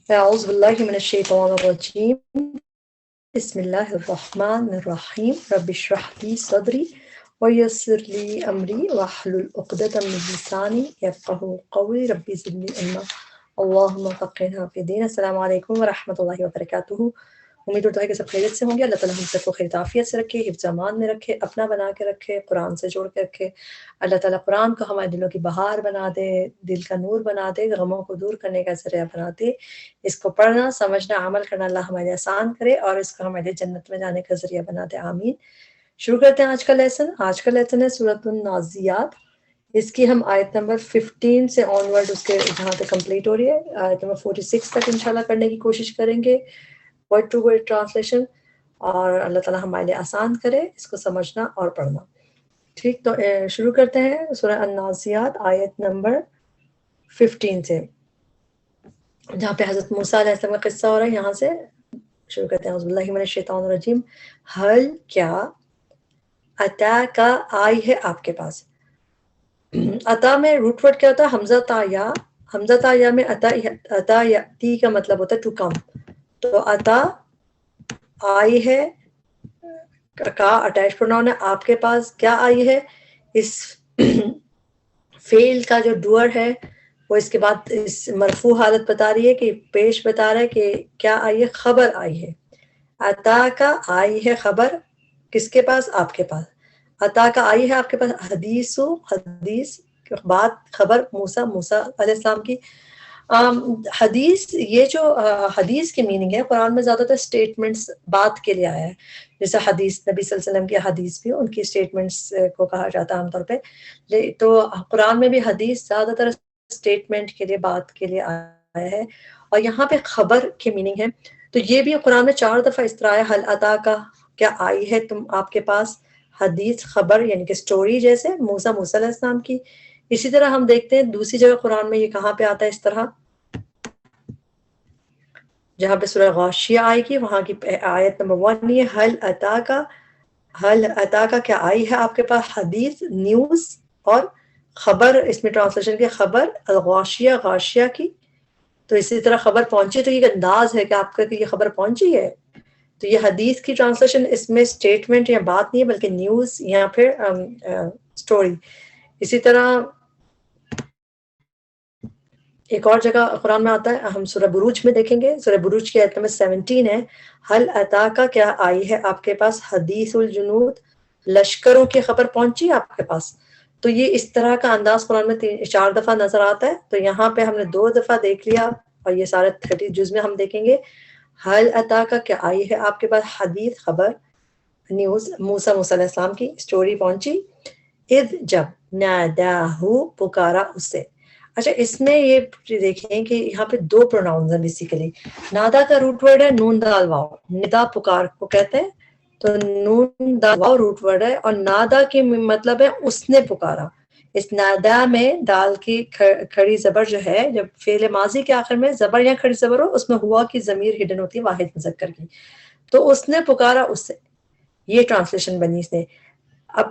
أعوذ بالله من الشيطان الرجيم بسم الله الرحمن الرحيم رب اشرح لي صدري ويسر لي أمري واحلل عقدة من لساني يفقهوا قولي ربي زدني علما اللهم فقهنا في الدين. السلام علیکم ورحمۃ اللہ وبرکاتہ. امید ہوتا ہے کہ سب خیریت سے ہوں گے. اللہ تعالیٰ ہم سب کو خیر عافیت سے رکھے، حفظ امان میں رکھے، اپنا بنا کے رکھے، قرآن سے جوڑ کے رکھے. اللہ تعالیٰ قرآن کو ہمارے دلوں کی بہار بنا دے، دل کا نور بنا دے، غموں کو دور کرنے کا ذریعہ بنا دے. اس کو پڑھنا، سمجھنا، عمل کرنا اللہ ہمارے آسان کرے اور اس کو ہمارے جنت میں جانے کا ذریعہ بنا دے. آمین. شروع کرتے ہیں آج کا لیسن. آج کا لیسن ہے سورۃ النازعات. اس کی ہم آیت نمبر 15 سے آن ورڈ اس کے جہاں تک کمپلیٹ ہو رہی ہے آیت نمبر 46 تک انشاءاللہ کرنے کی کوشش کریں گے ورڈ ٹو ورڈ ٹرانسلیشن، اور اللہ تعالیٰ ہمارے لیے آسان کرے اس کو سمجھنا اور پڑھنا. ٹھیک، تو شروع کرتے ہیں سورہ النازعات آیت نمبر 15 سے، جہاں پہ حضرت موسیٰ علیہ السلام کا قصہ ہو رہا ہے. یہاں سے شروع کرتے ہیں. اعوذ باللہ من الشیطان الرجیم. حل کیا عطا کا آئی ہے آپ کے پاس. عطا میں روٹ ورڈ کیا ہوتا ہے؟ حمزہ تا یا. حمزہ تا یا میں عطا یاتی کا مطلب ہوتا ہے ٹو کم. تو عطا آئی ہے کا اٹیچ پروناؤن ہے. آپ کے پاس کیا آئی ہے؟ اس فعل کا جو ڈوئر ہے وہ اس کے بعد اس مرفوع حالت بتا رہی ہے کہ پیش بتا رہا ہے کہ کیا آئی ہے؟ خبر آئی ہے. عطا کا آئی ہے خبر کس کے پاس؟ آپ کے پاس. عطا کا آئی ہے آپ کے پاس حدیث بات، خبر موسیٰ علیہ السلام کی. حدیث، یہ جو حدیث کی میننگ ہے قرآن میں زیادہ تر اسٹیٹمنٹس بات کے لیے آیا ہے. جیسے حدیث نبی صلی اللہ علیہ وسلم کی حدیث بھی ان کی اسٹیٹمنٹس کو کہا جاتا ہے عام طور پہ. تو قرآن میں بھی حدیث زیادہ تر اسٹیٹمنٹ کے لیے، بات کے لیے آیا ہے. اور یہاں پہ خبر کی میننگ ہے. تو یہ بھی قرآن میں 4 دفعہ اس طرح ہے. حل عطا کا کیا آئی ہے تم آپ کے پاس حدیث، خبر یعنی کہ سٹوری، جیسے موسیٰ علیہ السلام کی. اسی طرح ہم دیکھتے ہیں دوسری جگہ قرآن میں یہ کہاں پہ آتا ہے اس طرح، جہاں پہ سورہ غاشیہ آئے گی وہاں کی آیت نمبر 1 یہ حل عطا کا کیا آئی ہے آپ کے پاس حدیث، نیوز، اور خبر اس میں ٹرانسلیشن کی خبر الغاشیہ، غاشیہ کی. تو اسی طرح خبر پہنچی، تو یہ انداز ہے کہ آپ کا کہ یہ خبر پہنچی ہے. تو یہ حدیث کی ٹرانسلیشن اس میں اسٹیٹمنٹ یا بات نہیں ہے بلکہ نیوز یا پھر سٹوری. اسی طرح ایک اور جگہ قرآن میں آتا ہے، ہم سورہ بروج میں دیکھیں گے. سورہ بروج کی آیت نمبر 17 ہے حل عطا کا کیا آئی ہے آپ کے پاس حدیث الجنود، لشکروں کی خبر پہنچی آپ کے پاس. تو یہ اس طرح کا انداز قرآن میں 4 دفعہ نظر آتا ہے. تو یہاں پہ ہم نے 2 دفعہ دیکھ لیا اور یہ سارے 30 جز میں ہم دیکھیں گے. حل عطا کا کیا آئی ہے آپ کے پاس حدیث، خبر، نیوز، موسیٰ علیہ السلام کی اسٹوری پہنچی. اذ جب، ناداہو پکارا اسے. اچھا، اس میں یہ دیکھیں کہ یہاں پہ 2 پروناؤنز ہیں بیسیکلی. نادا کا روٹ ورڈ ہے نون دال واو، ندا پکار کو کہتے ہیں. تو نون دال واو روٹ ورڈ ہے اور نادا کی مطلب ہے اس نے پکارا. اس نادا میں دال کی کھڑی زبر جو ہے، جب فعل ماضی کے آخر میں زبر یا کھڑی زبر ہو اس میں ہوا کی ضمیر ہڈن ہوتی ہے واحد مذکر کی. تو اس نے پکارا اس سے، یہ ٹرانسلیشن بنی اس نے. اب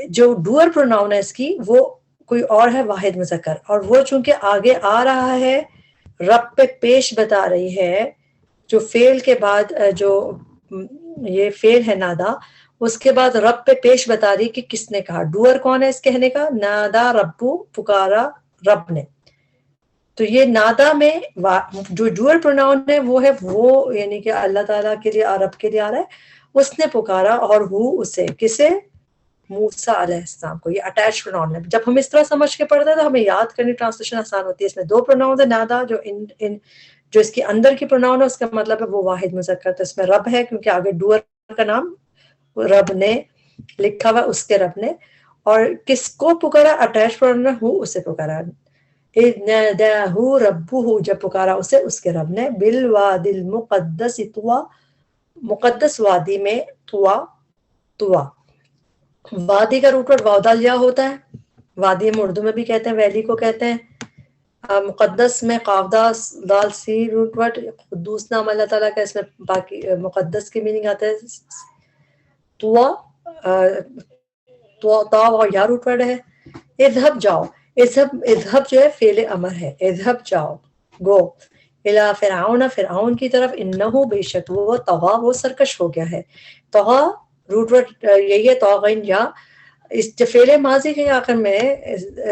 جو ڈوئر پروناؤن ہے اس کی وہ کوئی اور ہے واحد مذکر، اور وہ چونکہ آگے آ رہا ہے رب پہ پیش بتا رہی ہے. جو فعل کے بعد جو یہ فعل ہے نادا، اس کے بعد رب پہ پیش بتا رہی کہ کس نے کہا. ڈوئر کون ہے اس کہنے کا؟ نادا ربو، پکارا رب نے. تو یہ نادا میں جو ڈوئر پروناؤن ہے وہ ہے وہ، یعنی کہ اللہ تعالیٰ کے لیے، رب کے لیے آ رہا ہے. اس نے پکارا اور ہو اسے، کسے؟ موسیٰ علیہ السلام کو. یہ اٹیچ پروناؤن ہے. جب ہم اس طرح سمجھ کے پڑھتے ہیں تو ہمیں یاد کرنی ٹرانسلیشن آسان ہوتی ہے. اس میں 2 پروناؤن ہے. نادا جو اس کے اندر کی پروناؤن ہے اس کا مطلب ہے وہ واحد مذکر. تو اس میں رب ہے کیونکہ آگے ڈوئر کا نام رب نے لکھا ہوا، اس کے رب نے. اور کس کو پکارا؟ اٹیچ پروناؤن ہو اسے پکارا. اذ ناداہ ربہ، جب پکارا اسے اس کے رب نے. بالوادی المقدس طویٰ، مقدس وادی میں. طویٰ وادی کا روٹ ورڈ واؤ دال یا ہوتا ہے. وادی ہم اردو میں بھی کہتے ہیں، ویلی کو کہتے ہیں. مقدس میں قاف دال سی روٹ ورڈ. قدوس نام اللہ تعالیٰ کا، اس میں باقی مقدس کی میننگ آتا ہے. طویٰ تا اور یا روٹ ورڈ ہے. اذهب جاؤ، اذهب جو ہے فعل امر ہے. اذهب جاؤ، گو. الا فرعون، فرعون کی طرف، انہو بے شک وہ طغا، وہ سرکش ہو گیا ہے. طغا روٹ ورڈ یہی ہے طاغین، یا اس جو فعل ماضی کے آخر میں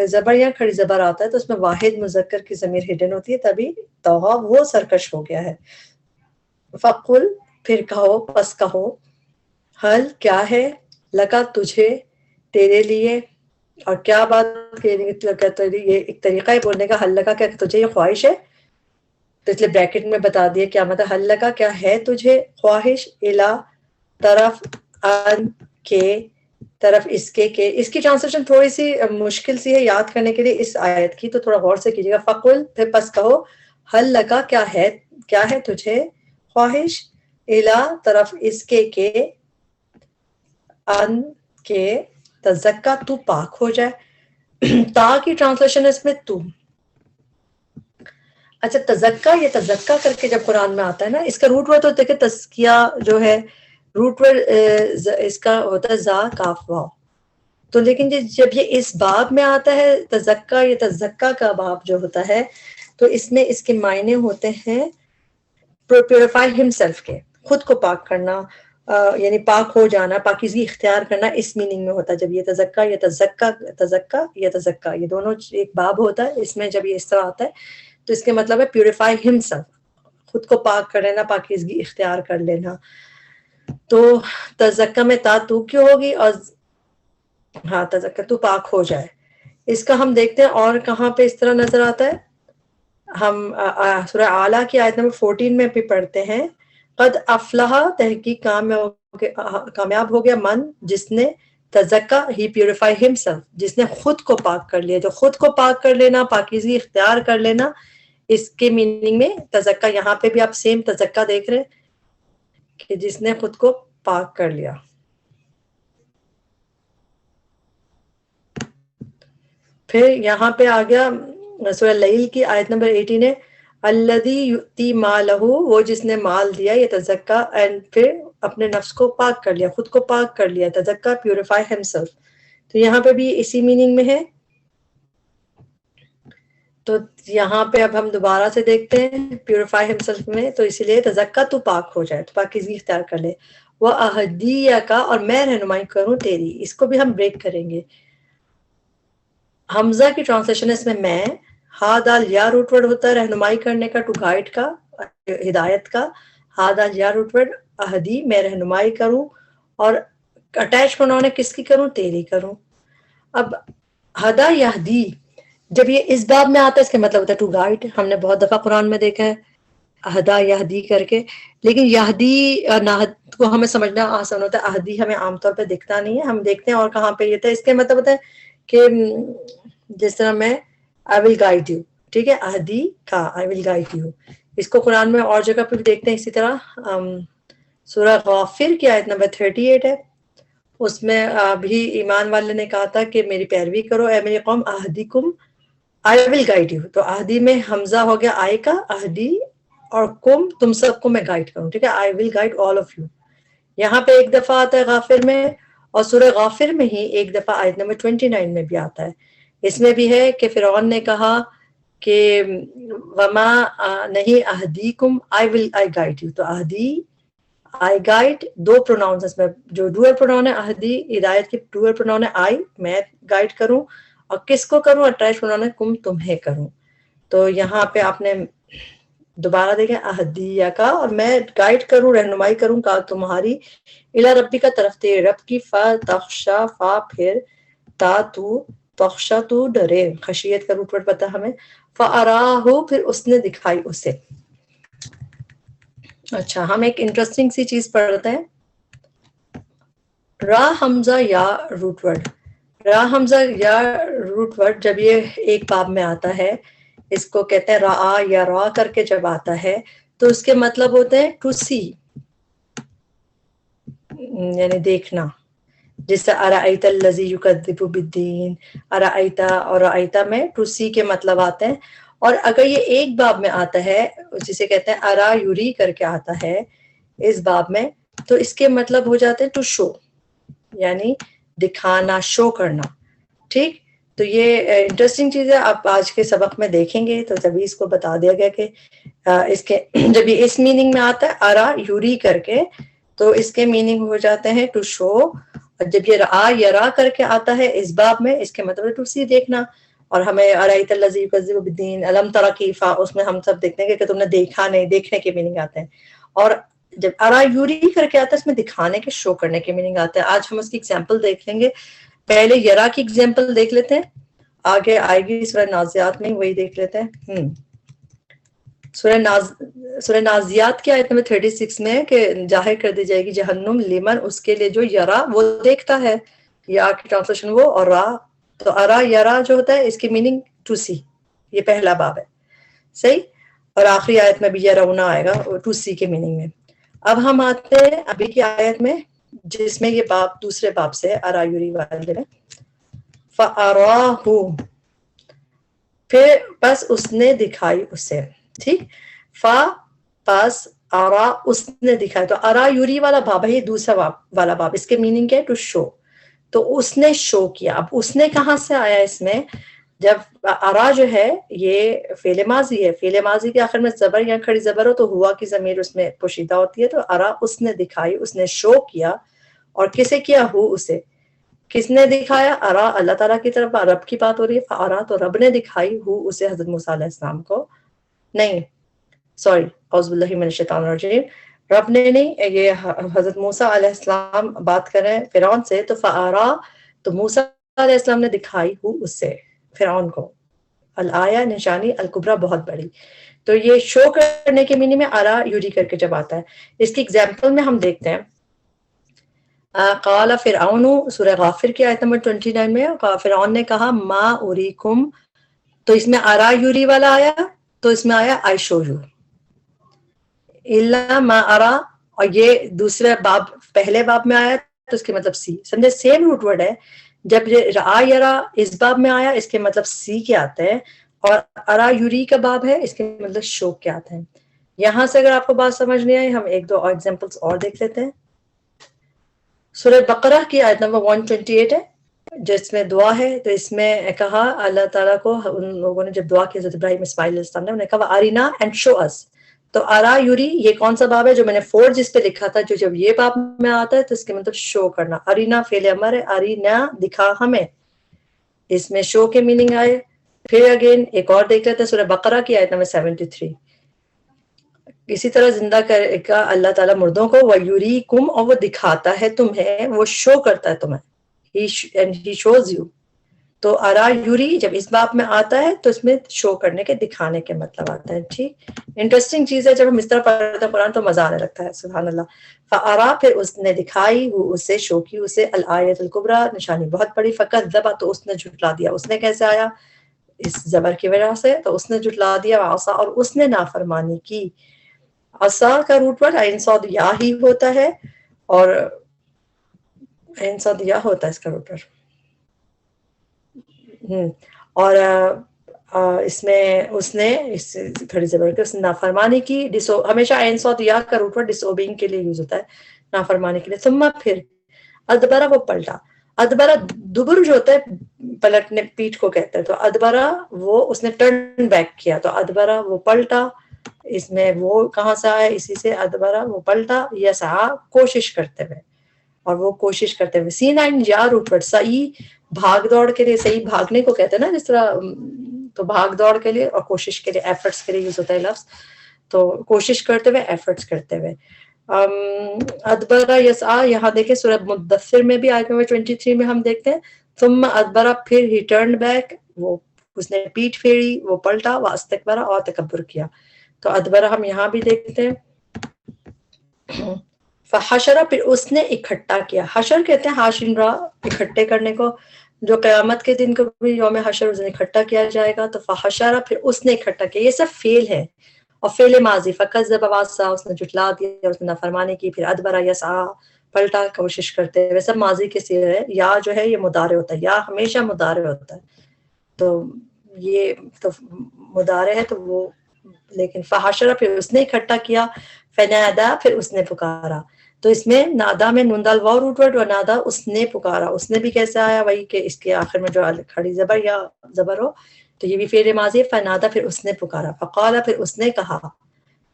زبر یا کھڑی زبر آتا ہے تو اس میں واحد مذکر کی ضمیر ہڈن ہوتی ہے، تبھی طغا وہ سرکش ہو گیا ہے. فقل پھر کہو، پس کہو، حل کیا ہے، لگا تجھے، تیرے لیے، اور کیا بات یہ ایک طریقہ ہے بولنے کا، حل لگا کیا تجھے یہ خواہش ہے، تو اس لیے بریکٹ میں بتا دیا کیا مطلب حل لگا کیا ہے تجھے خواہش، الا طرف، ان کے طرف، اس کے، اس کی ٹرانسلیشن تھوڑی سی مشکل سی ہے یاد کرنے کے لیے اس آیت کی، تو تھوڑا غور سے کیجیے گا. فقل پھر پس کہو، حل لگا کیا ہے تجھے خواہش، الا طرف، اس کے ان کے تزکا تو پاک ہو جائے. تا کی ٹرانسلیشن ہے اس میں تو. اچھا تزکا، یہ تزکا کر کے جب قرآن میں آتا ہے نا، اس کا روٹ ورڈ تو دیکھیں تزکیہ جو ہے روٹ ورڈ اس کا ہوتا ہے زا کاف واو، تو لیکن جب یہ اس باب میں آتا ہے تزکا، یہ تزکا کا باب جو ہوتا ہے تو اس میں اس کے معنی ہوتے ہیں پیوریفائی ہمسیلف کے، خود کو پاک کرنا، یعنی پاک ہو جانا، پاکیزگی اختیار کرنا، اس میننگ میں ہوتا ہے. جب یہ تزکا، یہ تزکا یہ دونوں ایک باب ہوتا ہے، اس میں جب یہ اس طرح آتا ہے تو اس کے مطلب ہے پیوریفائی ہمسیلف، خود کو پاک کر لینا، پاکیزگی اختیار کر لینا. تو تزکا میں تا تو کیوں ہوگی، اور ہاں تزکا تو پاک ہو جائے. اس کا ہم دیکھتے ہیں اور کہاں پہ اس طرح نظر آتا ہے. ہم سورہ اعلیٰ کی آیت نمبر 14 میں بھی پڑھتے ہیں، قد افلح، تحقیق کامیاب ہو گیا، من جس نے تزکا، ہی پیوریفائی ہمسیلف، جس نے خود کو پاک کر لیا. جو خود کو پاک کر لینا، پاکیزگی اختیار کر لینا، اس کے میننگ میں تزکا، یہاں پہ بھی آپ سیم تزکا دیکھ رہے ہیں کہ جس نے خود کو پاک کر لیا. پھر یہاں پہ آ گیا سورہ لیل کی آیت نمبر 18 ہے، الذی یؤتی مالہ، وہ جس نے مال دیا، یہ تزکا، اینڈ پھر اپنے نفس کو پاک کر لیا، خود کو پاک کر لیا، تزکا پیوریفائی ہمسیلف. تو یہاں پہ بھی اسی میننگ میں ہے. تو یہاں پہ اب ہم دوبارہ سے دیکھتے ہیں پیوریفائی ہمسیلف میں، تو اسی لیے تزکا تو پاک ہو جائے، تو پاکیزگی اختیار کر لے. وہ اہدیہ کا، اور میں رہنمائی کروں تیری. اس کو بھی ہم بریک کریں گے. حمزہ کی ٹرانسلیشن اس میں ہا دال یا روٹ ورڈ ہوتا ہے رہنمائی کرنے کا، ٹو گائیڈ کا، ہدایت کا. ہا دال یا روٹ ورڈ، اہدی میں رہنمائی کروں، اور اٹیچ پروناؤن ہے کس کی کروں، تیری کروں. اب ہدا یہدی جب یہ اس باب میں آتا ہے اس کا مطلب ہوتا ہے ٹو گائیڈ. ہم نے بہت دفعہ قرآن میں دیکھا ہے ہدا یہدی کر کے، لیکن یہدی ناہد کو ہمیں سمجھنا آسان ہوتا ہے، اہدی ہمیں عام طور پہ دکھتا نہیں ہے. ہم دیکھتے ہیں اور کہاں پہ یہ تھا، اس کے مطلب ہوتا ہے کہ جس طرح میں آئی ول گائیڈ یو، ٹھیک ہے، اہدی کا آئی ول گائیڈ یو. اس کو قرآن میں اور جگہ پہ بھی دیکھتے ہیں اسی طرح. سورہ غافر کی آیت نمبر 38 ہے، اس میں بھی ایمان والے نے کہا تھا کہ میری پیروی کرو اے میری قوم، اہدیکم آئی ول گائیڈ یو. تو اہدی میں حمزہ ہو گیا آئی کا، اہدی، اور کم تم سب کو میں گائیڈ کروں، ٹھیک ہے، I will guide all of you. یہاں پہ ایک دفعہ آتا ہے غافر میں، اور سورہ غافر میں ہی ایک دفعہ آیت نمبر 29 میں بھی آتا ہے. اس میں بھی ہے کہ فرعون نے کہا کہ وما نہیں اہدیکم آئی گائیڈ یو. تو اہدی، آئی گائیڈ، دو پروناؤنس اس میں، جو ڈوئل پروناؤن ہے اہدی، ہدایت کی ڈوئل پروناؤن ہے آئی، میں گائیڈ کروں، اور کس کو کروں، اٹیچ پروناؤن ہے کم، تمہیں کروں. تو یہاں پہ آپ نے دوبارہ دیکھیں اہدیہ کا، اور میں گائیڈ کروں، رہنمائی کروں کا تمہاری، الی ربی کا طرف تیرے رب کی، فا تخشا، فا پھر تا تو، تخشا تو ڈرے، خشیت کا روٹ ورڈ پتا ہمیں، فاراہ پھر اس نے دکھائی اسے. اچھا ہم ایک انٹرسٹنگ سی چیز پڑھتے ہیں، را حمزہ یا روٹ ورڈ. را حمزہ یا روٹ ورڈ جب یہ ایک باب میں آتا ہے، اس کو کہتے ہیں را یا را کر کے جب آتا ہے تو اس کے مطلب ہوتے ہیں ٹو سی، یعنی دیکھنا. جس سے ارأیت الذی یکذب بالدین، ارأیت اور رأیت میں ٹو سی کے مطلب آتے ہیں. اور اگر یہ ایک باب میں آتا ہے جسے کہتے ہیں ارا یوری کر کے آتا ہے اس باب میں، تو اس کے مطلب ہو جاتے ہیں ٹو شو، یعنی دکھانا، شو کرنا. ٹھیک، تو یہ انٹرسٹنگ چیز ہے، آپ آج کے سبق میں دیکھیں گے تو جب اس کو بتا دیا گیا کہ اس کے جب یہ اس میننگ میں آتا ہے ارا یوری کر کے، تو اس کے میننگ ہو جاتے ہیں ٹو شو، اور جب یہ را یرا کر کے آتا ہے اس باب میں، اس کے مطلب ٹو سی دیکھنا. اور ہمیں ارایت الذی یکذب بالدین الم تر کیف، اس میں ہم سب دیکھتے ہیں کہ تم نے دیکھا نہیں، دیکھنے کے میننگ آتے ہیں. اور جب ارا یوری کر کے آتا ہے اس میں دکھانے کے، شو کرنے کے میننگ آتے ہیں. آج ہم اس کی ایگزامپل دیکھ لیں گے. پہلے یرا کی ایگزامپل دیکھ لیتے ہیں، آگے آئے گی سورہ نازیات میں، وہی دیکھ لیتے ہیں. سورہ نازیات کی آیت نمبر 36 میں کہ ظاہر کر دی جائے گی جہنم لیمن، اس کے لیے جو یرا وہ دیکھتا ہے، یا کی ٹرانسلیشن وہ، اور را تو ارا یرا جو ہوتا ہے اس کی میننگ ٹو سی. یہ پہلا باب ہے، صحیح. اور آخری آیت میں بھی یرونا آئے گا ٹو سی کے میننگ میں. اب ہم آتے ہیں ابھی کی آیت میں جس میں یہ باب دوسرے باب سے ہے، ارا یوری والے میں. فَأَرَاهُ، پھر بس اس نے دکھائی اسے، ٹھیک. فا پس آرا اس نے دکھائی، تو ارا یوری والا باب ہے، یہ دوسرا باب والا باب، اس کے میننگ کیا ہے ٹو شو. تو اس نے شو کیا. اب اس نے کہاں سے آیا اس میں؟ جب ارا جو ہے یہ فعل ماضی ہے، فعل ماضی کے آخر میں زبر یا کھڑی زبر ہو تو ہوا کی ضمیر اس میں پوشیدہ ہوتی ہے. تو ارا اس نے دکھائی، اس نے شو کیا. اور کسے کیا؟ ہو اسے. کس نے دکھایا؟ ارا اللہ تعالیٰ کی طرف، رب کی بات ہو رہی ہے. فارا تو رب نے دکھائی، ہو اسے حضرت موسیٰ علیہ السلام کو. نہیں سوری، اعوذ باللہ من الشیطان الرجیم، رب نے نہیں، یہ حضرت موسیٰ علیہ السلام بات کر رہے ہیں فرعون سے. تو فارا تو موسیٰ علیہ السلام نے دکھائی ہو اس سے، فرعون کو، الآیہ نشانی الکبریٰ بہت بڑی. تو یہ شو کرنے کے معنی میں ارا یوری کر کے جب آتا ہے. اس کی ایگزامپل میں ہم دیکھتے ہیں قال فرعون، سورہ غافر کی آیت نمبر 29 میں فرعون نے کہا ما اریکم، تو اس میں ارا یوری والا آیا، تو اس میں آیا آئی شو یو، الا ما ارا. اور یہ دوسرے باب پہلے باب میں آیا تو اس کے مطلب سی، سمجھے سیم روٹ ورڈ ہے. جب یہ را یرا اس باب میں آیا اس کے مطلب سی کے آتے ہیں، اور ارا یوری کا باب ہے اس کے مطلب شو کے آتے ہیں. یہاں سے اگر آپ کو بات سمجھ نہیں آئی، ہم ایک دو ایگزامپلس اور دیکھ لیتے ہیں. سورہ بقرہ کی آیت نمبر 128 ہے جس میں دعا ہے. تو اس میں کہا اللہ تعالیٰ کو، ان لوگوں نے جب دعا کی حضرت ابراہیم اسماعیل علیہ السلام نے، انہیں کہا ارینا اینڈ شو اس. تو ارا یوری یہ کون سا باب ہے؟ جو میں نے 4 جس پہ لکھا تھا، جو جب یہ باب میں آتا ہے تو اس کے مطلب شو کرنا. ارینا فعل امر ہے، ارینا دکھا ہمیں، اس میں شو کے میننگ آئے. پھر اگین ایک اور دیکھ لیتے ہیں سورہ بقرہ کی آیت نمبر 73. اسی طرح زندہ کرے گا اللہ تعالیٰ مردوں کو، وَيُرِيكُمْ، اور وہ دکھاتا ہے تمہیں، وہ شو کرتا ہے تمہیں، he shows you. تو ارا یوری جب اس باب میں آتا ہے تو اس میں شو کرنے کے، دکھانے کے مطلب آتا ہے. ٹھیک، انٹرسٹنگ چیز ہے. جب ہم اس طرح پڑھتے ہیں قرآن تو مزہ آنے لگتا ہے، سبحان اللہ. فارا پھر اس نے دکھائی، وہ اسے شو کی اسے، الآیت الکبریٰ نشانی بہت بڑی. فکذب تو اس نے جھٹلا دیا. اس نے کیسے آیا؟ اس زبر کی وجہ سے. تو اس نے جھٹلا دیا، وعصا، اور اس نے نافرمانی کی. عصا کا روٹ ورڈ عین صاد یا ہی ہوتا ہے، اور عین صاد یا ہوتا ہے اس کا روٹ ورڈ. اور اس میں اس نے اس کھڑی زبر کے، اس نے نافرمانی کی. ہمیشہ عین صاد یا کا روٹ ورڈ ڈس اوبینگ کے لیے یوز ہوتا ہے، نافرمانی کے لیے. ثم پھر ادبرا وہ پلٹا. ادبرا دبر جو ہوتا ہے پلٹنے، پیٹھ کو کہتے ہیں. تو ادبرا وہ اس نے ٹرن بیک کیا. تو ادبرا وہ پلٹا. اس میں وہ کہاں سے آیا؟ اسی سے ادبرا وہ پلٹا. یسعا کوشش کرتے ہوئے، اور وہ کوشش کرتے ہوئے. C9 یا روٹ ورڈ سعی بھاگ دوڑ کے لیے، صحیح بھاگنے کو کہتے ہیں نا جس طرح، تو بھاگ دوڑ کے لیے اور کوشش کے لیے، ایفرٹس کے لیے یوز ہوتا ہے لفظ. تو کوشش کرتے ہوئے، ایفرٹس کرتے ہوئے. ادبرا یسعا یہاں دیکھیں سورہ مدثر میں بھی آیت نمبر 23 میں ہم دیکھتے ہیں ثم ادبرا پھر ہی ٹرن بیک، وہ اس نے پیٹھ پھیری، وہ پلٹا. واستکبرا اور تکبر کیا. تو ادبرا ہم یہاں بھی دیکھتے ہیں. فحشرا پھر اس نے اکٹھا کیا. حشر کہتے ہیں حاشن را، اکٹھے کرنے کو، جو قیامت کے دن کو بھی یوم حشر اس نے اکٹھا کیا جائے گا. تو فحشرا پھر اس نے اکٹھا کیا. یہ سب فعل ہے اور فعل ماضی. فکذب وعصا اس نے جھٹلا دیا، اس نے نافرمانی کی. پھر ادبرا یسعا پلٹا کوشش کرتے ہوئے. سب ماضی کے صیغے ہے. یا جو ہے یہ مضارع ہوتا ہے، یا ہمیشہ مضارع ہوتا ہے. تو یہ تو مضارع ہے تو وہ، لیکن فحشر پھر اس نے اکٹھا کیا. فنادا پھر اس نے پکارا. تو اس میں نادا میں نون دال واو روٹ ورڈ، اور نادا اس نے پکارا، اس نے بھی کیسے آیا وہی کہ اس کے آخر میں جو کھڑی زبر یا زبر ہو، تو یہ بھی فعل ماضی ہے، فنادا پھر اس نے پکارا، فقالا پھر اس نے کہا،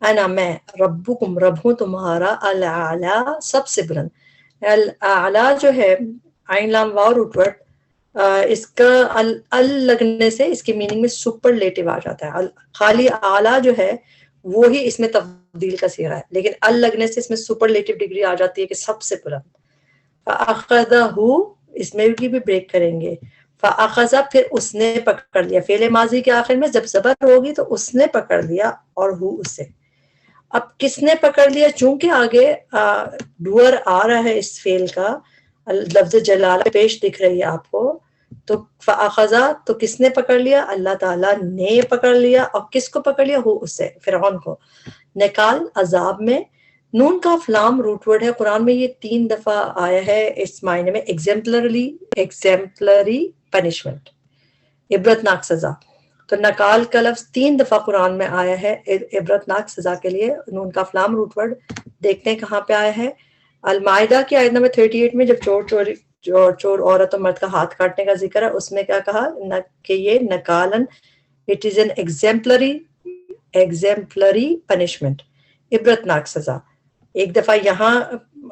انا میں ربکم رب ہوں تمہارا، الاعلی سب سے بلند۔ الاعلی جو ہے عین لام واو روٹ ورڈ، اس کا ال لگنے سے اس کی میننگ میں سپرلیٹو آ جاتا ہے، خالی اعلیٰ جو ہے وہی اس میں تفضیل کا صیغہ ہے، لیکن ال لگنے سے اس میں سپرلیٹو ڈگری آ جاتی ہے کہ سب سے بلند۔ فَأَخَذَهُ اس میں بھی بریک کریں گے، فَأَخَذَ پھر اس نے پکڑ لیا، فعل ماضی کے آخر میں جب زبر ہوگی تو اس نے پکڑ لیا، اور ہو اس سے، اب کس نے پکڑ لیا، چونکہ آگے ڈور آ رہا ہے اس فعل کا، لفظ جلالہ پیش دکھ رہی ہے آپ کو، تو فَأَخَذَ تو کس نے پکڑ لیا، اللہ تعالیٰ نے پکڑ لیا، اور کس کو پکڑ لیا، ہو اس سے، فرعون کو، نکال عذاب میں۔ نون کا فلام روٹ ورڈ ہے، قرآن میں یہ 3 دفعہ آیا ہے اس معنی میں، ایگزیمپلری پنشمنٹ، عبرت ناک سزا۔ تو نکال کا لفظ 3 دفعہ قرآن میں آیا ہے عبرت ناک سزا کے لیے، نون کا فلام روٹ ورڈ دیکھتے ہیں کہاں پہ آیا ہے۔ المائدہ کی آیت نمبر 38 میں جب چور عورت اور مرد کا ہاتھ کاٹنے کا ذکر ہے، اس میں کیا کہا کہ یہ نکالن، اٹ از این ایگزیمپلری پنشمنٹ، عبرت ناک سزا۔ ایک دفعہ یہاں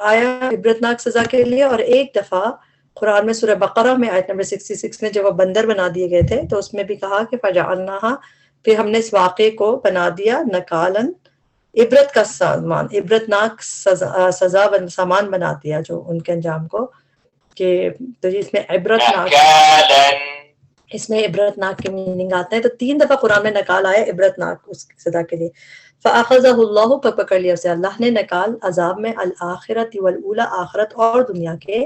آیا عبرت ناک سزا کے لیے، اور ایک دفعہ قرآن میں سورہ بقرہ میں آیت نمبر 66 میں جب وہ بندر بنا دیے گئے تھے تو اس میں بھی کہا کہ فجعلناہا، پھر ہم نے اس واقعے کو بنا دیا نکالن، عبرت کا سامان، عبرت ناک سزا سامان بنا دیا جو ان کے انجام کو، کہ تو اس میں عبرت ناک، اس میں عبرت ناک کے میننگ آتے ہیں۔ تو 3 دفعہ قرآن میں نکال آیا عبرت ناک اس کی سزا کے لیے۔ فَأَخَذَهُ اللَّهُ پر پکڑ لیا اسے اللہ نے، نکال عذاب میں، الآخرۃ والأولی آخرت اور دنیا کے،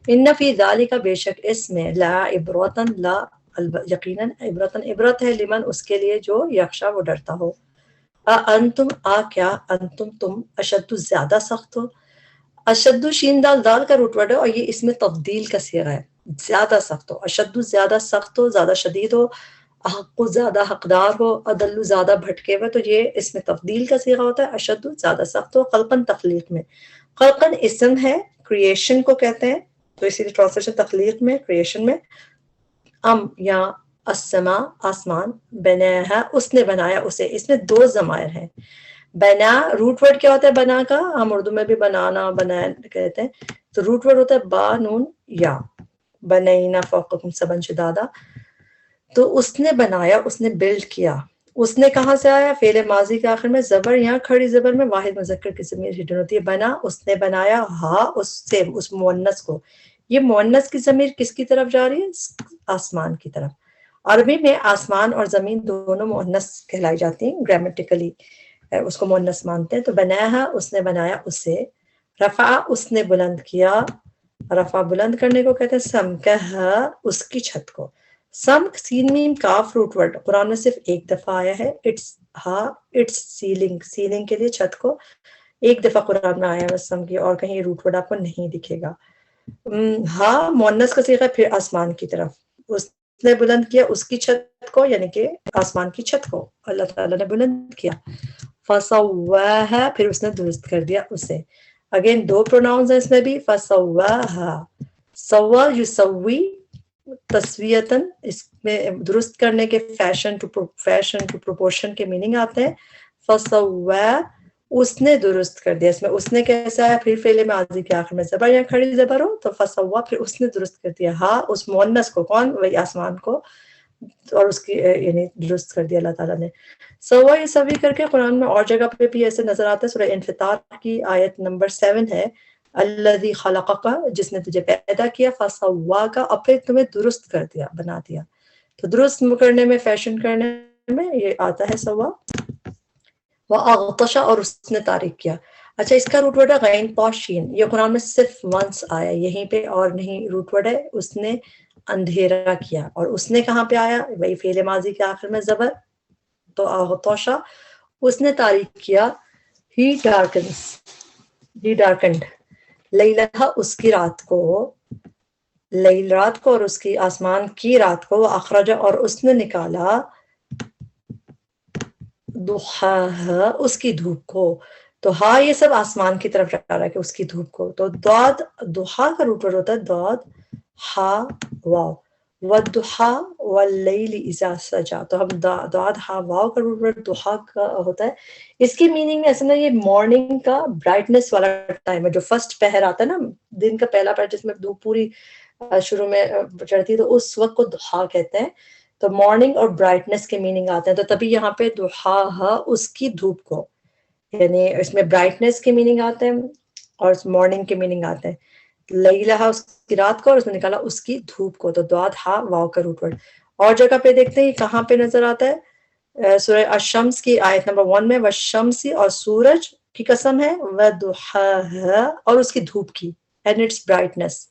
ان فی ذالک بے شک اس میں، لا عبرتن لا یقیناً عبرتن عبرت ہے، لمن اس کے لیے جو یخشا وہ ڈرتا ہو۔ انتم کیا، انتم تم، اشد زیادہ سخت ہو، اشد شین دال دال کا روٹ ورڈ ہے، اور یہ اس میں تفضیل کا صیغہ ہے، زیادہ سخت ہو، اشد زیادہ سخت ہو، زیادہ شدید ہو، حق زیادہ حقدار ہو، عدل زیادہ بھٹکے ہوئے، تو یہ اس میں تفضیل کا صیغہ ہوتا ہے، اشد زیادہ سخت ہو۔ خلقن تخلیق میں، خلقن اسم ہے، کریشن کو کہتے ہیں، تو اسی لیے ٹرانسلیشن تخلیق میں، کریشن میں، یا السما آسمان، بناها اس نے بنایا اسے، اس میں 2 ضمائر ہیں۔ بنا روٹ ورڈ کیا ہوتا ہے بنا کا، ہم اردو میں بھی بنانا بنانا کہتے ہیں، تو روٹ ورڈ ہوتا ہے با نون یا، بنینا فوقکم سبعا شدادا، تو اس نے بنایا، اس نے بلڈ کیا، اس نے کہاں سے آیا، فعل ماضی کے آخر میں زبر، یہاں کھڑی زبر میں واحد مذکر کی ضمیر ہڈن ہوتی ہے، بنا اس نے بنایا، ہا اس سے، اس مؤنث کو، یہ مؤنث کی ضمیر کس کی طرف جا رہی ہے، آسمان کی طرف۔ عربی میں آسمان اور زمین دونوں مؤنث کہلائی جاتی ہیں، گرامیٹیکلی اس کو مؤنث مانتے ہیں، تو بنایا اس نے بنایا اسے، رفع اس نے بلند کیا، رفع بلند کرنے کو کہتے ہیں، سمکہ اس کی چھت کو، سمک سین میم کاف روٹ ورڈ قرآن میں صرف ایک دفعہ آیا ہے، اٹس سیلنگ، سیلنگ کے لیے چھت کو ایک دفعہ قرآن میں آیا ہے سمک کی، اور کہیں روٹ ورڈ آپ کو نہیں دکھے گا۔ ہاں مؤنث کا صیغہ پھر آسمان کی طرف، اس نے بلند کیا اس کی چھت کو، یعنی کہ آسمان کی چھت کو اللہ تعالیٰ نے بلند کیا۔ فَسَوَّاهَا پھر اس نے درست کر دیا اسے، اگین 2 پروناؤنز ہیں اس میں بھی، فَسَوَّاهَا، سوا یسوی تسویتاً، اس میں درست کرنے کے فیشن ٹو پروپورشن کے میننگ آتے ہیں، فَسَوَّا اس نے درست کر دیا، اس میں اس نے کیسا ہے، پھر فعل ماضی کے آخر میں زبر یا کھڑی زبر ہو تو فسوا، پھر اس نے درست کر دیا، ہاں اس مؤنث کو، کون، وہی آسمان کو، اور اس کی یعنی درست کر دیا اللہ تعالیٰ نے۔ سوا یسوی کر کے قرآن میں اور جگہ پہ بھی ایسے نظر آتا ہے، سورہ انفطار کی آیت نمبر 7 ہے، الذی خلقک جس نے تجھے پیدا کیا، فسواک اور پھر تمہیں درست کر دیا، بنا دیا، تو درست کرنے میں، فیشن کرنے میں یہ آتا ہے سوا۔ وَأَغْطَشَ اور اس نے تاریک کیا۔ اچھا اس کا روٹ ورڈ ہے غین پاشین، یہ قرآن میں صرف ونس آیا، یہیں پہ اور نہیں روٹ ورڈ ہے، اس نے اندھیرا کیا، اور اس نے کہاں پہ آیا، وہی فعل ماضی کے آخر میں زبر، تو اغطش اس نے تاریک کیا، ہی ڈارکنڈ لیلہ اس کی رات کو، لیل رات کو، اور اس کی آسمان کی رات کو، اخرج اور اس نے نکالا، ضحاها اس کی دھوپ کو، تو ہا یہ سب آسمان کی طرف جا رہا ہے کہ اس کی دھوپ کو. تو دعد دحا کا روٹ ورڈ ہوتا ہے دعد ہا واو والضحا واللیل اذا سجا. تو ہم دعد ہا واو کا روٹ ورڈ دحا کا ہوتا ہے. اس کی میننگ میں اصل میں یہ مارننگ کا برائٹنس والا ٹائم ہے, جو فرسٹ پہر آتا ہے نا, دن کا پہلا پہر جس میں دھوپ پوری شروع میں چڑھتی ہے, تو اس وقت کو دحا کہتے ہیں. تو مارننگ اور برائٹنس کے میننگ آتے ہیں, تو تبھی یہاں پہ دحا اس کی دھوپ کو, یعنی اس میں برائٹنس کے میننگ آتے ہیں اور مارننگ کے میننگ آتے ہیں. لیلہ اس کی رات کو, اور اس نے نکالا اس کی دھوپ کو. تو دعاد ہا واو کا روٹ ورڈ. اور جگہ پہ دیکھتے ہیں کہاں پہ نظر آتا ہے, سورہ الشمس کی آیت نمبر 1 میں, والشمسی اور سورج کی قسم ہے, وضحاہا اور اس کی دھوپ کی, اینڈ اٹس برائٹنس.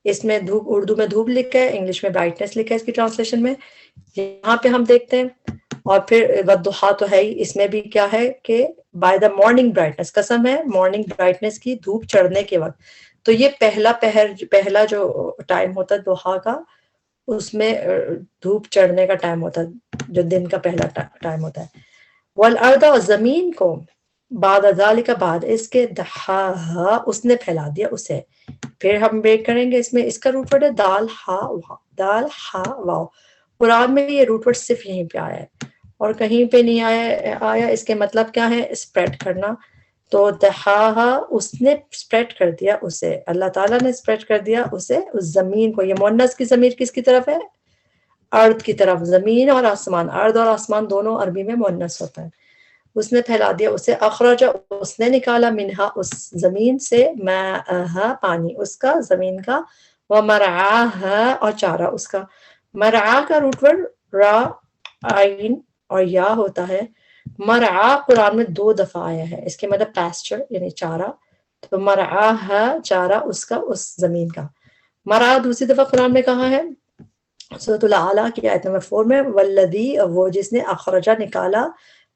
اس میں دھوپ اردو میں دھوپ لکھا ہے, انگلش میں برائٹنس لکھا ہے اس کی ٹرانسلیشن میں. یہاں پہ ہم دیکھتے ہیں, اور پھر والضحا تو ہے ہی, اس میں بھی کیا ہے کہ بائی دا مارننگ برائٹنس, قسم ہے مارننگ برائٹنس کی, دھوپ چڑھنے کے وقت. تو یہ پہلا جو ٹائم ہوتا ہے ضحیٰ کا, اس میں دھوپ چڑھنے کا ٹائم ہوتا ہے, جو دن کا پہلا ٹائم ہوتا ہے. والارض, اور زمین کو, بعد ذالک بعد اس کے, دحاہا اس نے پھیلا دیا اسے. پھر ہم بریک کریں گے, اس میں اس کا روٹ ورڈ ہے دال ہا واو, دال ہا واو. قرآن میں یہ روٹ ورڈ صرف یہیں پہ آیا ہے اور کہیں پہ نہیں آیا. اس کے مطلب کیا ہے, اسپریڈ کرنا. تو دحاہا اس نے اسپریڈ کر دیا اسے, اللہ تعالیٰ نے اسپریڈ کر دیا اسے, اس زمین کو. یہ مؤنث کی ضمیر کس کی طرف ہے, ارض کی طرف. زمین اور آسمان, ارض اور آسمان دونوں عربی میں مؤنث ہوتا ہے. اس نے پھیلا دیا اسے, اخرج اس نے نکالا, منہا اس زمین سے, ماءہا پانی اس کا, زمین کا, ومرعاہا اور چارہ اس کا. مرعا کا روٹ ورڈ را عین اور یا ہوتا ہے. مرعا قرآن میں 2 دفعہ آیا ہے, اس کے مطلب پیسچر یعنی چارہ. تو مرعاہا چارہ اس کا, اس زمین کا. مرعا دوسری دفعہ قرآن میں کہاں ہے, سورۃ الاعلیٰ کی آیت نمبر 4 میں, والذی وہ جس نے, اخرجا نکالا,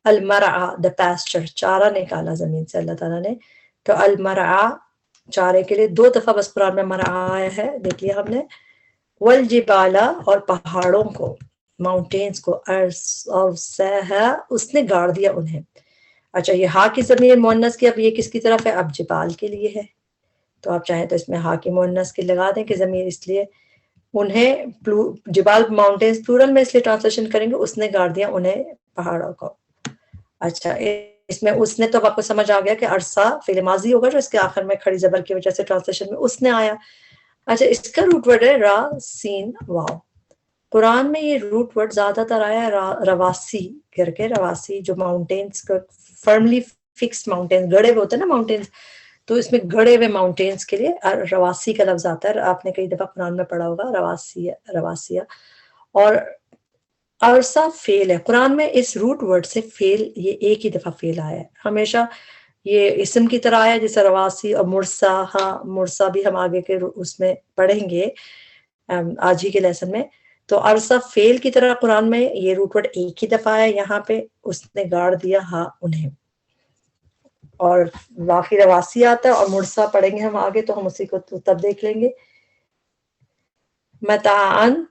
المرعا دا پیسچر چارہ نکالا زمین سے اللہ تعالیٰ نے. تو المرعا چارے کے لیے 2 دفعہ بس قرآن میں مرعا آیا ہے, دیکھ لیا ہم نے. والجبالا اور پہاڑوں کو, ماؤنٹینز کو, ارساہا اس نے گاڑ دیا انہیں. اچھا, یہ ہا کی ضمیر مؤنث کی, اب یہ کس کی طرف ہے, اب جبال کے لیے ہے. تو آپ چاہیں تو اس میں ہا کی مؤنث کی لگا دیں کہ ضمیر اس لیے انہیں, جبال ماؤنٹینز پلورل میں اس لیے ٹرانسلیشن کریں گے, اس نے گاڑ دیا انہیں پہاڑوں کو. اچھا, اس میں اس نے تو آپ کو سمجھ آ گیا کہ ارسا فعل ماضی ہوگا, جو اس کے آخر میں کھڑی زبر کی وجہ سے ٹرانسلیشن میں اس نے آیا. اچھا, اس کا روٹ ورڈ ہے را سین واو. قرآن میں یہ روٹ ورڈ زیادہ تر آیا ہے رواسی کر کے, رواسی جو ماؤنٹینز کا فرملی فکسڈ ماؤنٹینز, گڑے ہوئے ہوتے ہیں نا ماؤنٹینز, تو اس میں گڑے ہوئے ماؤنٹینز کے لیے رواسی کا لفظ آتا ہے. آپ نے کئی دفعہ قرآن میں پڑھا ہوگا رواسیہ. اور عرصہ فعل ہے قرآن میں, اس روٹ ورڈ سے فعل یہ ایک ہی دفعہ فعل آیا ہے. ہمیشہ یہ اسم کی طرح آیا, جیسے رواسی اور مرسا. ہاں, مرسا بھی ہم آگے کے اس میں پڑھیں گے آج ہی کے لیسن میں. تو عرصہ فعل کی طرح قرآن میں یہ روٹ ورڈ ایک ہی دفعہ ہے, یہاں پہ اس نے گاڑ دیا ہاں انہیں. اور باقی رواسی آتا ہے, اور مرسا پڑھیں گے ہم آگے, تو ہم اسی کو تب دیکھ لیں گے. متاعن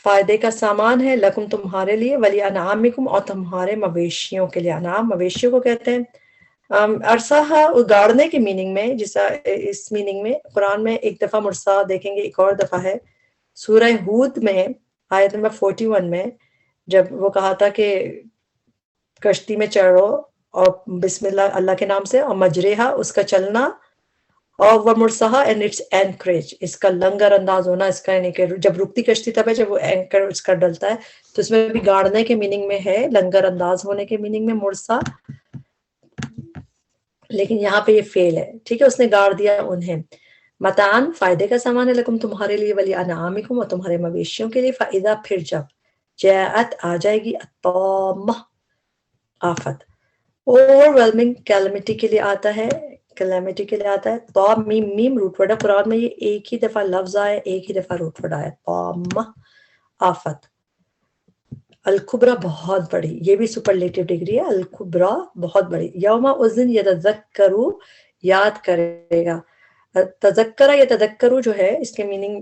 فائدے کا سامان ہے, لکم تمہارے لیے, ولی انعامکم اور تمہارے مویشیوں کے لیے. انعام مویشیوں کو کہتے ہیں. عرصہ گاڑنے کی میننگ میں, جیسا اس میننگ میں قرآن میں ایک دفعہ مرسا دیکھیں گے, ایک اور دفعہ ہے سورہ ہود میں آیت نمبر 41 میں, جب وہ کہا تھا کہ کشتی میں چڑھو اور بسم اللہ اللہ کے نام سے, اور مجریہا اس کا چلنا, اور وہ مرسہا اینڈ اٹس اینکریج اس کا لنگر انداز ہونا, اس کا یعنی کہ جب رکتی کشتی تب ہے جب وہ اینکر اس کا ڈلتا ہے. تو اس میں بھی گاڑنے کے میننگ میں ہے, لنگر انداز ہونے کے میننگ میں مرسا, لیکن یہاں پہ یہ فعل ہے. ٹھیک ہے, اس نے گاڑ دیا انہیں. متان فائدے کا سامان ہے, لکم تمہارے لیے, ولی انعامکم اور تمہارے مویشیوں کے لیے. فاذا پھر جب, جاءت آ جائے گی, الطامہ آفت, اوور ویلمنگ کیلمٹی کے لیے آتا ہے, کلیمٹی کے لیے آتا ہے. طا میم میم روٹ ورڈ ہے قرآن میں, یہ ایک ہی دفعہ لفظ آیا, ایک ہی دفعہ روٹ ورڈ آیا, طامہ آفت. الکبرا بہت بڑی, یہ بھی سپرلیٹیو ڈگری ہے, الکبرا بہت بڑی. یوم اس دن یتذکروا یاد کرے گا, تذکرہ یا تذکرو جو ہے اس کے میننگ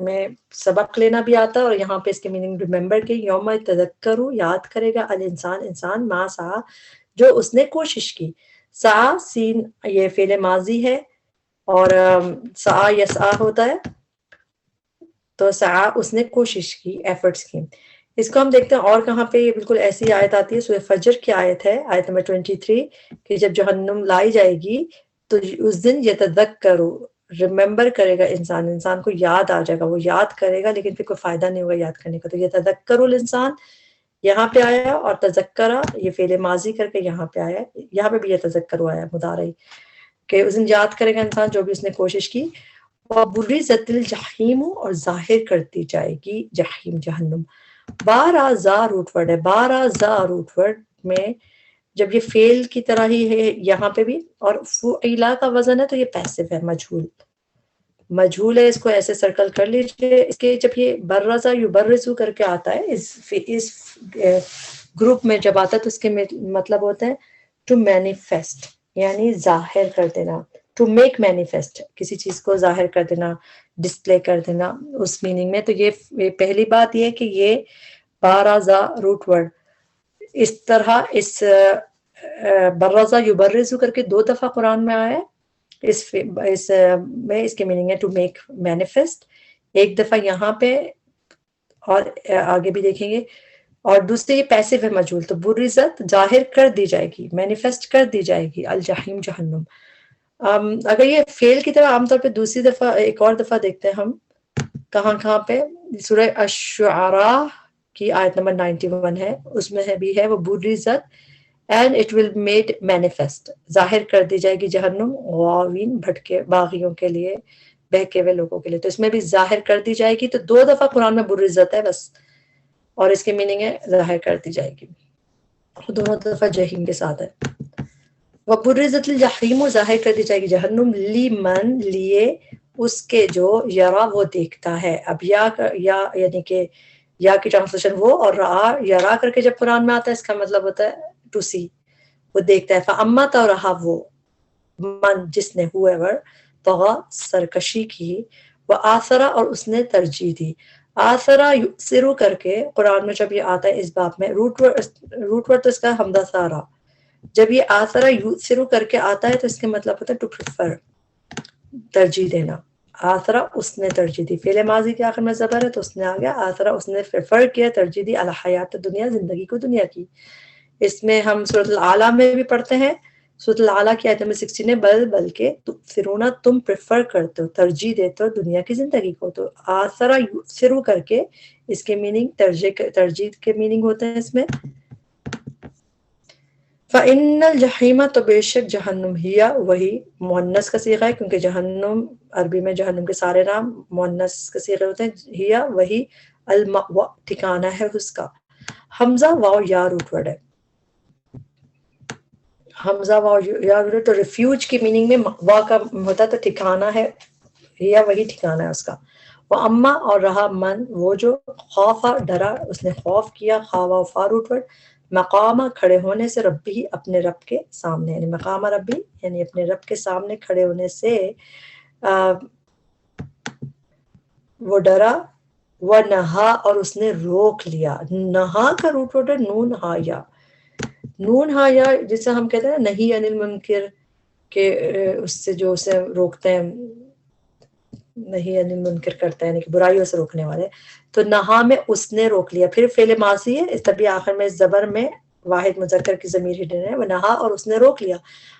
میں سبق لینا بھی آتا ہے, اور یہاں پہ اس کے میننگ ریممبر کے, یوم تذکرو یاد کرے گا, الانسان انسان, ما سعی جو اس نے کوشش کی. سعا سین یہ فعل ماضی ہے اور سعا یسعا ہوتا ہے، تو سعا اس نے کوشش کی، ایفرٹس کی. اس کو ہم دیکھتے ہیں اور کہاں پہ یہ بالکل ایسی آیت آتی ہے، سورہ فجر کی آیت ہے، آیت نمبر 23 کہ جب جہنم لائی جائے گی تو اس دن یتذکروا، ریممبر کرے گا انسان کو یاد آ جائے گا، وہ یاد کرے گا لیکن پھر کوئی فائدہ نہیں ہوگا یاد کرنے کا. تو یتذکر الانسان یہاں پہ آیا، اور تذکرہ یہ فعل ماضی کر کے یہاں پہ آیا، یہاں پہ بھی یتذکر آیا مضارع، کہ اس دن یاد کرے گا انسان جو بھی اس نے کوشش کی. وَبُرِّزَتِ الْجَحِیمُ اور ظاہر کر دی جائے گی جحیم جہنم. بارہ زا روٹ ورڈ ہے، بارہ زا روٹ ورڈ میں جب یہ فعل کی طرح ہی ہے یہاں پہ بھی، اور فعیلا کا وزن ہے تو یہ پیسو ہے، مجہول ہے، اس کو ایسے سرکل کر لیجئے. اس کے جب یہ برزا یبرزو کر کے آتا ہے اس گروپ میں جب آتا ہے تو اس کے مطلب ہوتا ہے ٹو مینیفیسٹ، یعنی ظاہر کر دینا، ٹو میک مینیفیسٹ، کسی چیز کو ظاہر کر دینا، ڈسپلے کر دینا اس میننگ میں. تو یہ پہلی بات یہ کہ یہ بارزا روٹ ورڈ اس طرح اس برزا یبرزو کر کے 2 دفعہ قرآن میں آیا ہے. اس میں اس کے میننگ ہے ٹو میک مینیفیسٹ، ایک دفعہ یہاں پہ اور آگے بھی دیکھیں گے، اور دوسرے یہ پیسو ہے مجہول. تو برزت ظاہر کر دی جائے گی، مینیفیسٹ کر دی جائے گی، الجحیم جہنم. اگر یہ فعل کی طرح عام طور پہ دوسری دفعہ ایک اور دفعہ دیکھتے ہیں ہم کہاں پہ، سورہ الشعراء کی آیت نمبر 91 ہے، اس میں بھی ہے وہ برزت and it will made manifest, ظاہر کر دی جائے گی جہنم غاوین بھٹکے باغیوں کے لیے، بہکے ہوئے لوگوں کے لیے. تو اس میں بھی ظاہر کر دی جائے گی. تو 2 دفعہ قرآن میں برزت ہے بس، اور اس کی میننگ ہے ظاہر کر دی جائے گی، دونوں دفعہ جہیم کے ساتھ ہے. وَبُرِّزَتِ الْجَحِیمُ ظاہر کر دی جائے گی جہنم، لیمن لیے اس کے جو یرا وہ دیکھتا ہے. اب یا یعنی کہ یا کی ٹرانسلیشن وہ، اور رعا یرا کر کے جب قرآن میں آتا ہے اس کا مطلب ہوتا ہے ٹو سی، وہ دیکھتا ہے. فَأَمَّا تو رہا وہ من جس نے whoever طغى سرکشی کی، وآثرا اور اس نے ترجیح دی. آثرا یؤثرو کر کے قرآن میں جب یہ آتا ہے اس باب میں روٹ ورڈ تو اس کا حمدہ سارا، جب یہ آثرا یؤثرو کر کے آتا ہے تو اس کے مطلب ہوتا ہے ٹو پریفر، ترجیح دینا. آثرا اس نے ترجیح دی، فعل ماضی کے آخر میں زبر ہے تو اس نے آ گیا. آثرا اس نے پریفر کیا، ترجیح دی، الحیات دنیا زندگی کو دنیا کی. اس میں ہم سورۃ الاعلیٰ میں بھی پڑھتے ہیں، سورۃ الاعلیٰ کی آیت نمبر 16 بلکہ تؤثرون تم پریفر کرتے ہو، ترجیح دیتے ہو دنیا کی زندگی کو. تو آثرا یؤثرو کر کے اس کے میننگ ترجیح کے میننگ ہوتے ہیں اس میں. فَإِنَّ الْجَحِیمَ تو بے شک جہنم ہی وہی مؤنث کا صیغہ ہے، کیونکہ جہنم عربی میں جہنم کے سارے نام مؤنث کے صیغے ہوتے ہیں. ہی وہی المأوی ٹھکانہ ہے اس کا. حمزہ واو یا روٹ ورڈ ہے، حمزہ واو یا روٹ تو ریفیوج کی میننگ میں وا کا ہوتا ہے تو ٹھکانہ ہے، یا وہی ٹھکانہ ہے اس کا. وہ اما اور رہا من وہ جو خوفا ڈرا، اس نے خوف کیا، خواہ فا روٹ ورڈ، مقامہ کھڑے ہونے سے ربی اپنے رب کے سامنے، یعنی مقام ربی یعنی اپنے رب کے سامنے کھڑے ہونے سے وہ ڈرا. وہ نہا اور اس نے روک لیا. نہا کا روٹ ورڈ ہے نون ہا یا، نون ہا یا جسے ہم کہتے ہیں نہیں انل منکر، کہ اس سے جو اسے روکتے ہیں، نہیں انل منکر کرتا ہے یعنی کہ برائیوں سے روکنے والے. تو نہا میں اس نے روک لیا، پھر فعل ماضی ہے اس طبی آخر میں زبر میں واحد مذکر کی ضمیر ہڈن ہے. وہ نہا اور اس نے روک لیا.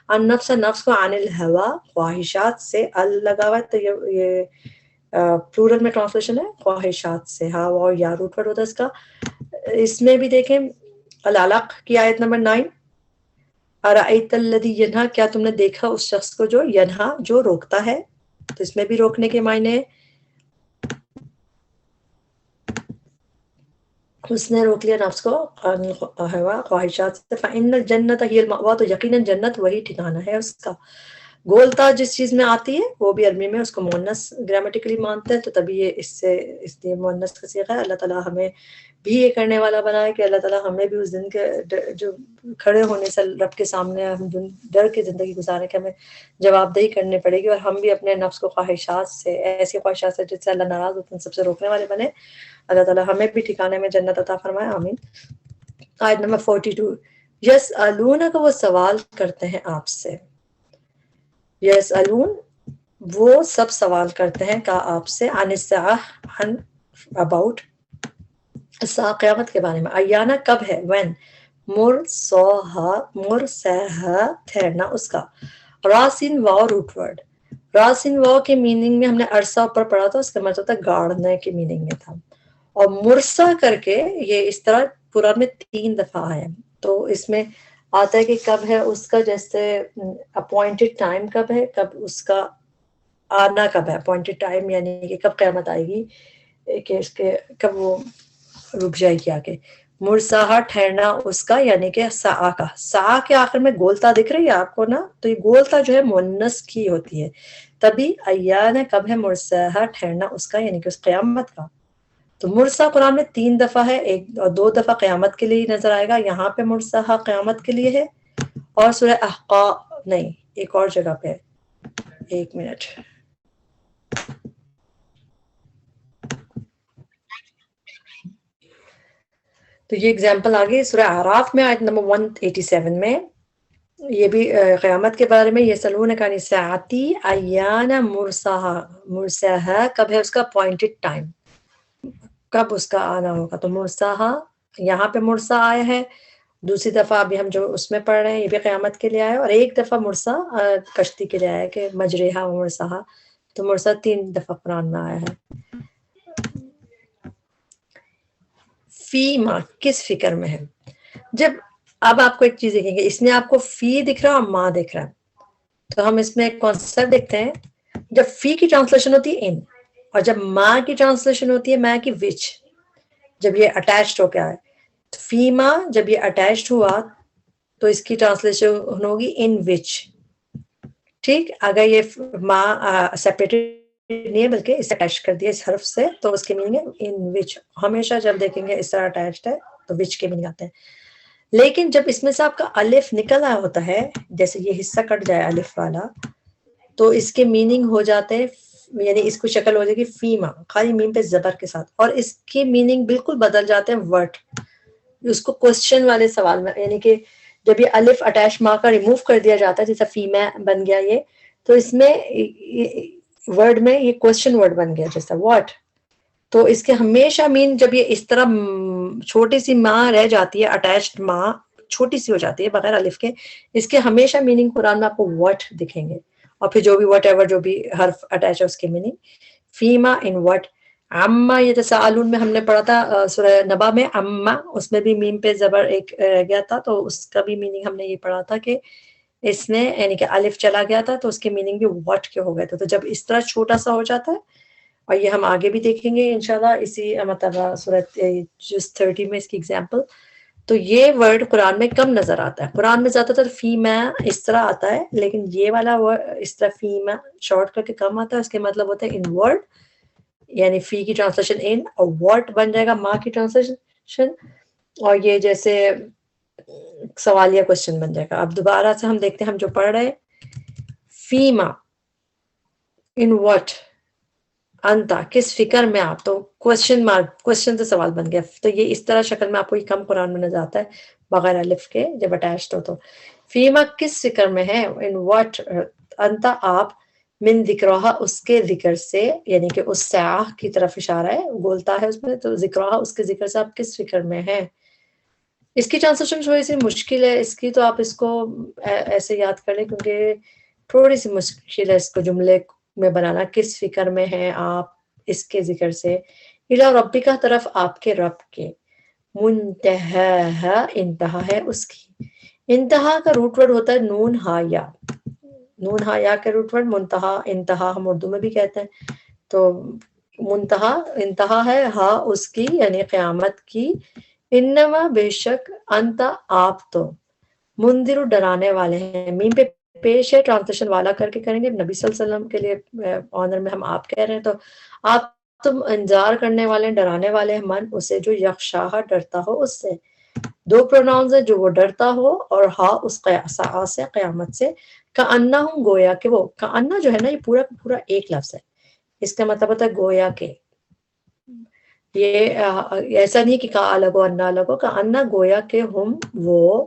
النفس نفس کو عن الہوا خواہشات سے، ال لگا ہوا ہے تو یہ پلورل میں ٹرانسلیشن ہے خواہشات سے، ہا واو یا روٹ ورڈ ہوتا ہے اس کا. اس میں بھی دیکھیں العلق کی آیت نمبر 9، ارأیت الذی ینہا کیا تم نے دیکھا اس شخص کو جو ینہا جو روکتا ہے. تو اس میں بھی روکنے کے معنی ہے، اس نے روک لیا نفس کو ہوا خواہشات سے. فإن الجنت ہی المأوی تو یقیناً جنت وہی ٹھکانہ ہے اس کا. گولتا جس چیز میں آتی ہے وہ بھی عربی میں اس کو مؤنث گرامیٹیکلی مانتے ہیں، تو تبھی یہ اس لیے مؤنث کا صیغہ ہے. اللہ تعالیٰ ہمیں بھی یہ کرنے والا بنائے کہ اللہ تعالیٰ ہمیں بھی اس دن کے جو کھڑے ہونے سے رب کے سامنے ہم ڈر کی زندگی گزارنے کے ہمیں جواب دہی کرنی پڑے گی، اور ہم بھی اپنے نفس کو خواہشات سے، ایسی خواہشات سے جس سے اللہ ناراض ہوتے ہیں، سب سے روکنے والے بنے. اللہ تعالیٰ ہمیں بھی ٹھکانے میں جنت عطا فرمائے، آمین. آیت نمبر 42 یسألون کا وہ سوال کرتے ہیں آپ سے. یسألون وہ سب سوال کرتے ہیں کا آپ سے عن الساعہ عن about الساعہ قیامت کے بارے میں. ایانا کب ہے, when مرساہا ٹھہرنا اس کا. راسن واو روٹ ورڈ. راسن واو کے میننگ میں ہم نے عرصہ اوپر پڑھا تھا, اس کا مطلب تھا گاڑنے کے میننگ میں تھا. اور مرسا کر کے یہ اس طرح قرآن میں 3 دفعہ آیا. تو اس میں آتا ہے کہ کب ہے اس کا, جیسے اپوائنٹڈ ٹائم کب ہے, کب اس کا آنا کب ہے. اپوائنٹڈ ٹائم یعنی کہ کب قیامت آئے گی, کہ اس کے کب وہ رک جائے گی آگے. مرساہا ٹھہرنا اس کا یعنی کہ ساعہ کا. ساعہ کے آخر میں گولتا دکھ رہی ہے آپ کو نا, تو یہ گولتا جو ہے مؤنث کی ہوتی ہے. تبھی ایان کب ہے مرساہا ٹھہرنا اس کا یعنی کہ اس قیامت کا. تو مرسا قرآن میں 3 دفعہ ہے, 1 اور 2 دفعہ قیامت کے لیے نظر آئے گا. یہاں پہ مرساہا قیامت کے لیے ہے, اور سورہ احقاف نہیں ایک اور جگہ پہ. 1 منٹ. تو یہ اگزامپل آ گئی سورہ اعراف میں آیت نمبر 187 میں. یہ بھی قیامت کے بارے میں. یہ یسألونک عن الساعۃ ایان مرساہا کب ہے اس کا اپوائنٹڈ ٹائم, کب اس کا آنا ہوگا. تو مرساہا یہاں پہ مرسا آیا ہے, دوسری دفعہ ابھی ہم جو اس میں پڑھ رہے ہیں یہ بھی قیامت کے لیے آیا, اور 1 دفعہ مرسا کشتی کے لیے آیا کہ مجریہا و مرساہا. تو مرسا 3 دفعہ قرآن میں آیا ہے. فی ما کس فکر میں ہے. جب اب آپ کو ایک چیز دیکھیں گے, اس میں آپ کو فی دکھ رہا اور ما دکھ رہا ہے. تو ہم اس میں ایک کانسیپٹ دیکھتے ہیں. جب فی کی ٹرانسلیشن ہوتی ہے ان, اور جب ما کی ٹرانسلیشن ہوتی ہے ما کی وچ, جب یہ اٹیچڈ ہو کے آئے. تو فی ما جب یہ اٹیچڈ ہوا تو اس کی ٹرانسلیشن ہوگی ان وچ. ٹھیک, اگر یہ ما سیپریٹڈ نہیں ہے بلکہ اسے اٹیچ کر دیا اس حرف سے, تو اس کے میننگ ہے ان وچ. ہمیشہ جب دیکھیں گے اس طرح اٹیچڈ ہے تو وچ کے میننگ آتے ہیں. لیکن جب اس میں سے آپ کا الف نکل آیا ہوتا ہے, جیسے یہ حصہ کٹ جائے الف والا, تو اس کے میننگ ہو جاتے ہیں, یعنی اس کو شکل ہو جائے گی فیما خالی میم پہ زبر کے ساتھ, اور اس کے میننگ بالکل بدل جاتے ہیں ورڈ. اس کو کوسچن والے سوال میں, یعنی کہ جب یہ الف اٹیچ ما کا ریموو کر دیا جاتا ہے جیسا فیما بن گیا یہ, تو اس میں ورڈ میں یہ کوسچن ورڈ بن گیا جیسا واٹ. تو اس کے ہمیشہ مین جب یہ اس طرح چھوٹی سی ماں رہ جاتی ہے, اٹیچڈ ماں چھوٹی سی ہو جاتی ہے بغیر الف کے, اس کے ہمیشہ میننگ قرآن میں آپ کو واٹ دکھیں گے, اور پھر جو بھی واٹ ایور جو بھی حرف اٹیچ ہے اس کے میننگ. فیما ان واٹ. اما یہ تساءلون میں ہم نے پڑھا تھا سورہ نبا میں, اما اس میں بھی میم پہ زبر ایک رہ گیا تھا, تو اس کا بھی میننگ ہم نے یہ پڑھا تھا کہ اس میں یعنی کہ الف چلا گیا تھا تو اس کے میننگ بھی واٹ کے ہو گئے تھے. تو جب اس طرح چھوٹا سا ہو جاتا ہے, اور یہ ہم آگے بھی دیکھیں گے انشاءاللہ اسی مطلب سورۃ جز 30 میں اس کی ایگزامپل. تو یہ ورڈ قرآن میں کم نظر آتا ہے. قرآن میں زیادہ تر فیما اس طرح آتا ہے, لیکن یہ والا اس طرح فیما شارٹ کر کے کم آتا ہے. اس کے مطلب ہوتا ہے ان ورڈ, یعنی فی کی ٹرانسلیشن ان, اور واٹ بن جائے گا ماں کی ٹرانسلیشن, اور یہ جیسے سوالیہ کوشچن بن جائے گا. اب دوبارہ سے ہم دیکھتے ہیں ہم جو پڑھ رہے ہیں. فیما ان واٹ انتا کس فکر میں آپ, تو کوشچن مارک, کوشچن سے سوال بن گیا. تو یہ اس طرح شکل میں آپ کو یہ کم قرآن میں نظر آتا ہے بغیر الف کے جب اٹیچڈ ہو. تو فیما کس فکر میں ہے, ان واٹ انتا آپ, من ذکرہا اس کے ذکر سے, یعنی کہ اس ساعہ کی طرف اشارہ ہے, بولتا ہے اس میں, تو ذکرہا اس کے ذکر سے آپ کس فکر میں ہیں. اس کی ٹرانسلیشن تھوڑی سی مشکل ہے اس کی, تو آپ اس کو ایسے یاد کر لیں کیونکہ تھوڑی سی مشکل ہے اس کو جملے میں بنانا. کس فکر میں ہیں آپ اس کے ذکر سے, الی ربی کا طرف آپ کے رب کے, منتہا انتہا ہے اس کی. انتہا کا روٹ ورڈ ہوتا ہے نون ہا یا, نون ہا یا کا روٹ ورڈ منتہا, انتہا ہم اردو میں بھی کہتے ہیں. تو منتہا انتہا ہے ہا اس کی یعنی قیامت کی. انما بے شک انتا آپ تو, منذر ڈرانے والے ہیں. میم پہ پیش ہے, ٹرانسلیشن والا کر کے کریں گے. نبی صلی اللہ علیہ وسلم کے لیے آنر میں ہم آپ کہہ رہے ہیں, تو آپ تم انذار کرنے والے, ڈرانے والے ہیں, من اسے جو یخشاہ ڈرتا ہو اس سے. 2 پروناؤنز ہیں, جو وہ ڈرتا ہو, اور ہا اس ساعہ سے قیامت سے. کأنہ ہوں گویا کہ وہ, کأنہ جو ہے نا یہ پورا پورا ایک لفظ ہے, اس کا مطلب ہوتا ہے گویا کہ. یہ ایسا نہیں کہ کا الگ ہو انا الگ ہو, کأنہ گویا کہ ہم وہ